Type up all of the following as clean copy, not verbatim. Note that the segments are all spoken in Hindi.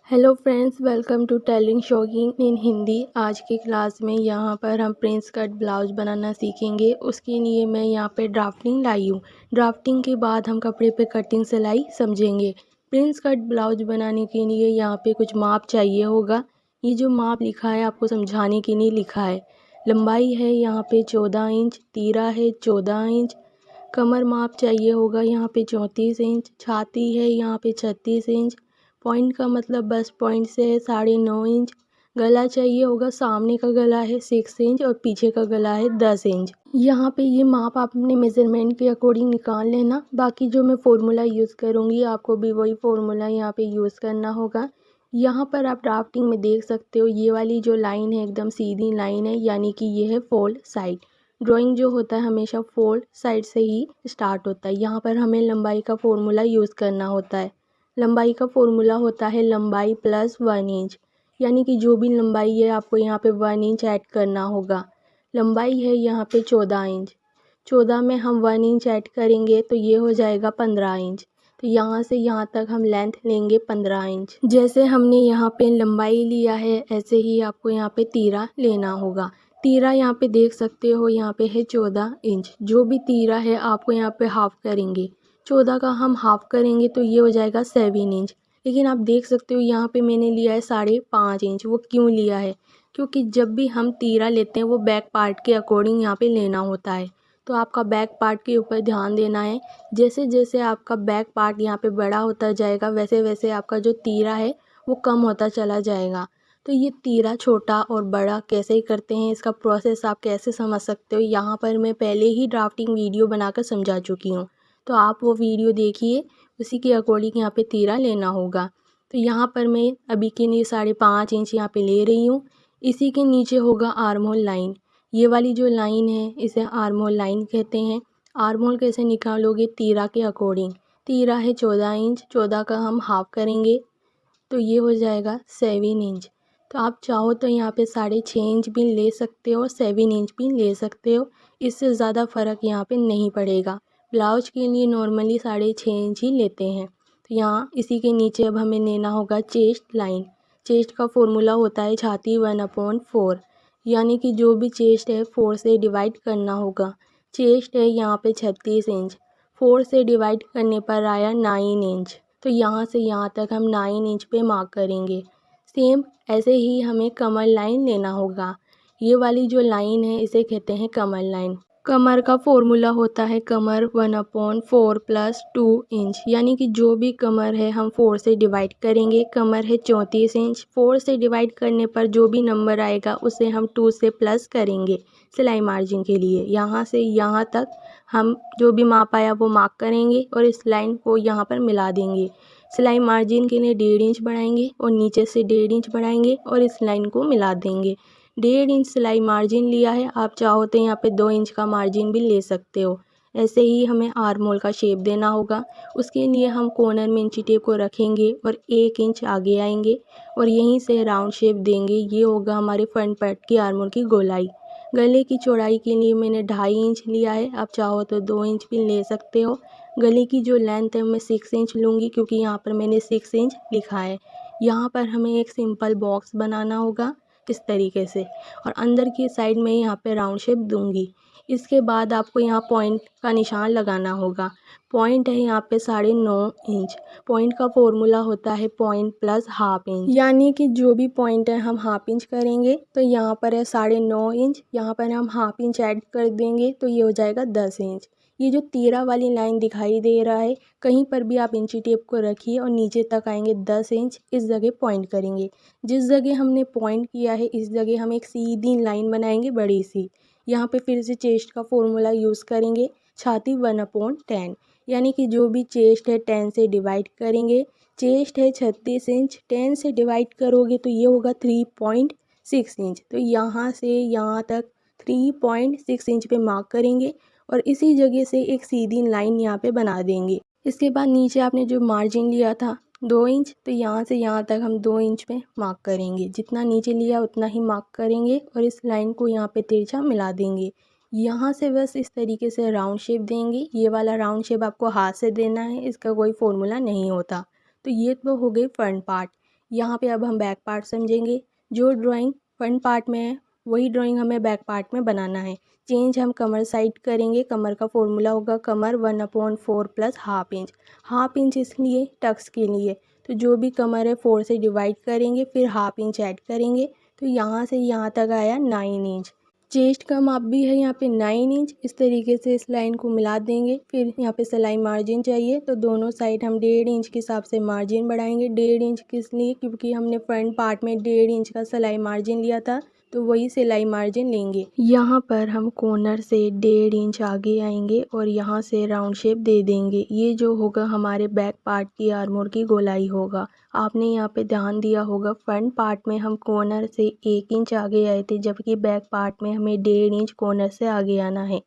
Hello friends, welcome to telling shocking in Hindi. आज की क्लास में यहाँ पर हम प्रिंस कट ब्लाउज बनाना सीखेंगे। उसके लिए मैं यहाँ पे ड्राफ्टिंग लाई हूँ। ड्राफ्टिंग के बाद हम कपड़े पे कटिंग सिलाई समझेंगे। प्रिंस कट ब्लाउज बनाने के लिए यहाँ पे कुछ माप चाहिए होगा। ये जो माप लिखा है आपको समझाने के लिए लिखा है। लंबाई है यहाँ पे 14 इंच, तीरा है 14 इंच, कमर माप चाहिए होगा यहाँ पे 34 इंच, छाती है यहाँ पे 36 इंच, पॉइंट का मतलब बस पॉइंट से है 9.5 इंच, गला चाहिए होगा, सामने का गला है 6 इंच और पीछे का गला है 10 इंच। यहाँ पे ये माप आप अपने मेज़रमेंट के अकॉर्डिंग निकाल लेना। बाकी जो मैं फ़ॉर्मूला यूज़ करूँगी आपको भी वही फ़ॉर्मूला यहाँ पे यूज़ करना होगा। यहाँ पर आप ड्राफ्टिंग में देख सकते हो ये वाली जो लाइन है एकदम सीधी लाइन है, यानी कि ये है फोल्ड साइड। ड्राइंग जो होता है हमेशा फोल्ड साइड से ही स्टार्ट होता है। यहाँ पर हमें लंबाई का फ़ॉर्मूला यूज़ करना होता है। लंबाई का फ़ॉर्मूला होता है लंबाई प्लस 1 इंच, यानी कि जो भी लंबाई है आपको यहाँ पे 1 इंच ऐड करना होगा। लंबाई है यहाँ पे 14 इंच, 14 में हम 1 इंच ऐड करेंगे तो ये हो जाएगा 15 इंच। तो यहाँ से यहाँ तक हम लेंथ लेंगे 15 इंच। जैसे हमने यहाँ पे लंबाई लिया है ऐसे ही आपको यहाँ पे तीरा लेना होगा। तीरा यहाँ पे देख सकते हो यहाँ पे है 14 इंच। जो भी तीरा है आपको यहाँ पे हाफ करेंगे। 14 का हम हाफ करेंगे तो ये हो जाएगा 7 इंच। लेकिन आप देख सकते हो यहाँ पे मैंने लिया है 5.5 इंच। वो क्यों लिया है? क्योंकि जब भी हम तीरा लेते हैं वो बैक पार्ट के अकॉर्डिंग यहाँ पे लेना होता है। तो आपका बैक पार्ट के ऊपर ध्यान देना है। जैसे जैसे आपका बैक पार्ट यहाँ पे बड़ा होता जाएगा वैसे वैसे आपका जो तीरा है वो कम होता चला जाएगा। तो ये तीरा छोटा और बड़ा कैसे करते हैं इसका प्रोसेस आप कैसे समझ सकते हो, यहाँ पर मैं पहले ही ड्राफ्टिंग वीडियो बनाकर समझा चुकी हूँ। तो आप वो वीडियो देखिए, उसी के अकॉर्डिंग यहाँ पे तीरा लेना होगा। तो यहाँ पर मैं अभी के लिए 5.5 इंच यहाँ पे ले रही हूँ। इसी के नीचे होगा आर्म होल लाइन। ये वाली जो लाइन है इसे आर्म होल लाइन कहते हैं। आर्म होल कैसे निकालोगे? तीरा के अकॉर्डिंग। तीरा है 14 इंच, 14 का हम हाफ करेंगे तो ये हो जाएगा 7 इंच। तो आप चाहो तो यहाँ पे 6.5 इंच भी ले सकते हो, 7 इंच भी ले सकते हो। इससे ज़्यादा फ़र्क यहाँ पे नहीं पड़ेगा। ब्लाउज के लिए नॉर्मली 6.5 इंच ही लेते हैं। तो यहाँ इसी के नीचे अब हमें लेना होगा चेस्ट लाइन। चेस्ट का फॉर्मूला होता है छाती 1/4, यानी कि जो भी चेस्ट है 4 से डिवाइड करना होगा। चेस्ट है यहाँ पे 36 इंच, 4 से डिवाइड करने पर आया 9 इंच। तो यहाँ से यहाँ तक हम 9 इंच पे मार्क करेंगे। सेम ऐसे ही हमें कमर लाइन लेना होगा। ये वाली जो लाइन है इसे कहते हैं कमर लाइन। कमर का फॉर्मूला होता है कमर 1/4 प्लस 2 इंच, यानी कि जो भी कमर है हम 4 से डिवाइड करेंगे। कमर है 34 इंच, 4 से डिवाइड करने पर जो भी नंबर आएगा उसे हम 2 से प्लस करेंगे सिलाई मार्जिन के लिए। यहाँ से यहाँ तक हम जो भी माप आया वो मार्क करेंगे और इस लाइन को यहाँ पर मिला देंगे। सिलाई मार्जिन के लिए 1.5 इंच बढ़ाएंगे और नीचे से 1.5 इंच बढ़ाएंगे और इस लाइन को मिला देंगे। 1.5 इंच सिलाई मार्जिन लिया है, आप चाहो तो यहाँ पे 2 इंच का मार्जिन भी ले सकते हो। ऐसे ही हमें आर्म होल का शेप देना होगा। उसके लिए हम कॉर्नर में इंची टेप को रखेंगे और 1 इंच आगे आएंगे और यहीं से राउंड शेप देंगे। ये होगा हमारे फ्रंट पार्ट की आर्म होल की गोलाई। गले की चौड़ाई के लिए मैंने 2.5 इंच लिया है, आप चाहो तो 2 इंच भी ले सकते हो। गले की जो लेंथ है मैं 6 इंच लूँगी क्योंकि यहाँ पर मैंने 6 इंच लिखा है। यहाँ पर हमें एक सिंपल बॉक्स बनाना होगा इस तरीके से और अंदर की साइड में यहाँ पे राउंड शेप दूंगी। इसके बाद आपको यहाँ पॉइंट का निशान लगाना होगा। पॉइंट है यहाँ पे 9.5 इंच। पॉइंट का फॉर्मूला होता है पॉइंट प्लस हाफ इंच, यानी कि जो भी पॉइंट है हम हाफ इंच करेंगे तो यहाँ पर है 9.5 इंच, यहाँ पर हम हाफ इंच ऐड कर देंगे तो ये हो जाएगा 10 इंच। ये जो तीरा वाली लाइन दिखाई दे रहा है कहीं पर भी आप इंची टेप को रखिए और नीचे तक आएंगे 10 इंच, इस जगह पॉइंट करेंगे। जिस जगह हमने पॉइंट किया है इस जगह हम एक सीधी लाइन बनाएंगे बड़ी सी। यहाँ पे फिर से चेस्ट का फॉर्मूला यूज़ करेंगे छाती 1/10, यानी कि जो भी चेस्ट है 10 से डिवाइड करेंगे। चेस्ट है 36 इंच, 10 से डिवाइड करोगे तो ये होगा 3.6 इंच। तो यहाँ से यहाँ तक 3.6 इंच पे मार्क करेंगे और इसी जगह से एक सीधी लाइन यहाँ पे बना देंगे। इसके बाद नीचे आपने जो मार्जिन लिया था 2 इंच, तो यहाँ से यहाँ तक हम 2 इंच पे मार्क करेंगे। जितना नीचे लिया उतना ही मार्क करेंगे और इस लाइन को यहाँ पे तिरछा मिला देंगे। यहाँ से बस इस तरीके से राउंड शेप देंगे। ये वाला राउंड शेप आपको हाथ से देना है, इसका कोई फॉर्मूला नहीं होता। तो ये तो हो गई फ्रंट पार्ट। यहाँ पे अब हम बैक पार्ट समझेंगे। जो ड्राइंग फ्रंट पार्ट में है वही ड्राइंग हमें बैक पार्ट में बनाना है। चेंज हम कमर साइड करेंगे। कमर का फॉर्मूला होगा कमर 1/4 plus half inch. Half inch इसलिए टक्स के लिए, तो जो भी कमर है 4 से डिवाइड करेंगे, फिर हाफ इंच ऐड करेंगे, तो यहाँ से यहाँ तक आया 9 इंच। चेस्ट का माप भी है यहाँ पे 9 इंच। इस तरीके से इस लाइन को मिला देंगे। फिर यहाँ पे सिलाई मार्जिन चाहिए, तो दोनों साइड हम 1.5 इंच के हिसाब से मार्जिन बढ़ाएंगे। 1.5 इंच किस लिए, क्योंकि हमने फ्रंट पार्ट में 1.5 इंच का सिलाई मार्जिन लिया था, तो वही सिलाई मार्जिन लेंगे। यहाँ पर हम कॉर्नर से 1.5 इंच आगे आएंगे और यहाँ से राउंड शेप दे देंगे। ये जो होगा हमारे बैक पार्ट की आर्मोर की गोलाई होगा। आपने यहाँ पे ध्यान दिया होगा फ्रंट पार्ट में हम कॉर्नर से 1 इंच आगे आए थे, जबकि बैक पार्ट में हमें 1.5 इंच कॉर्नर से आगे आना है।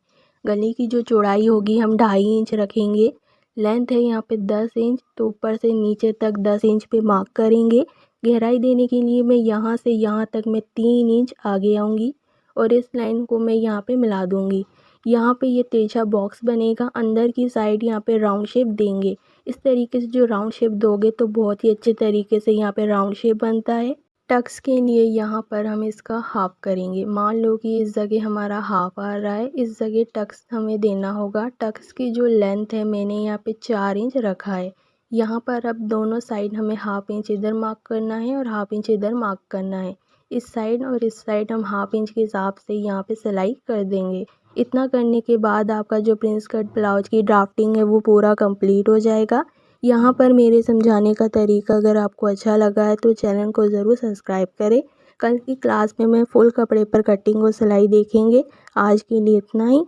गले की जो चौड़ाई होगी हम 2.5 इंच रखेंगे। लेंथ है यहाँ पे 10 इंच, तो ऊपर से नीचे तक 10 इंच पे मार्क करेंगे। गहराई देने के लिए मैं यहाँ से यहाँ तक मैं 3 इंच आगे आऊँगी और इस लाइन को मैं यहाँ पे मिला दूँगी। यहाँ पे ये तिरछा बॉक्स बनेगा। अंदर की साइड यहाँ पे राउंड शेप देंगे। इस तरीके से जो राउंड शेप दोगे तो बहुत ही अच्छे तरीके से यहाँ पे राउंड शेप बनता है। टक्स के लिए यहाँ पर हम इसका हाफ करेंगे। मान लो कि इस जगह हमारा हाफ आ रहा है, इस जगह टक्स हमें देना होगा। टक्स की जो लेंथ है मैंने यहाँ पे 4 इंच रखा है। यहाँ पर अब दोनों साइड हमें हाफ इंच इधर मार्क करना है और हाफ इंच इधर मार्क करना है। इस साइड और इस साइड हम हाफ इंच के हिसाब से यहाँ पे सिलाई कर देंगे। इतना करने के बाद आपका जो प्रिंस कट ब्लाउज की ड्राफ्टिंग है वो पूरा कंप्लीट हो जाएगा। यहाँ पर मेरे समझाने का तरीका अगर आपको अच्छा लगा है तो चैनल को ज़रूर सब्सक्राइब करें। कल की क्लास में मैं फुल कपड़े पर कटिंग और सिलाई देखेंगे। आज के लिए इतना ही।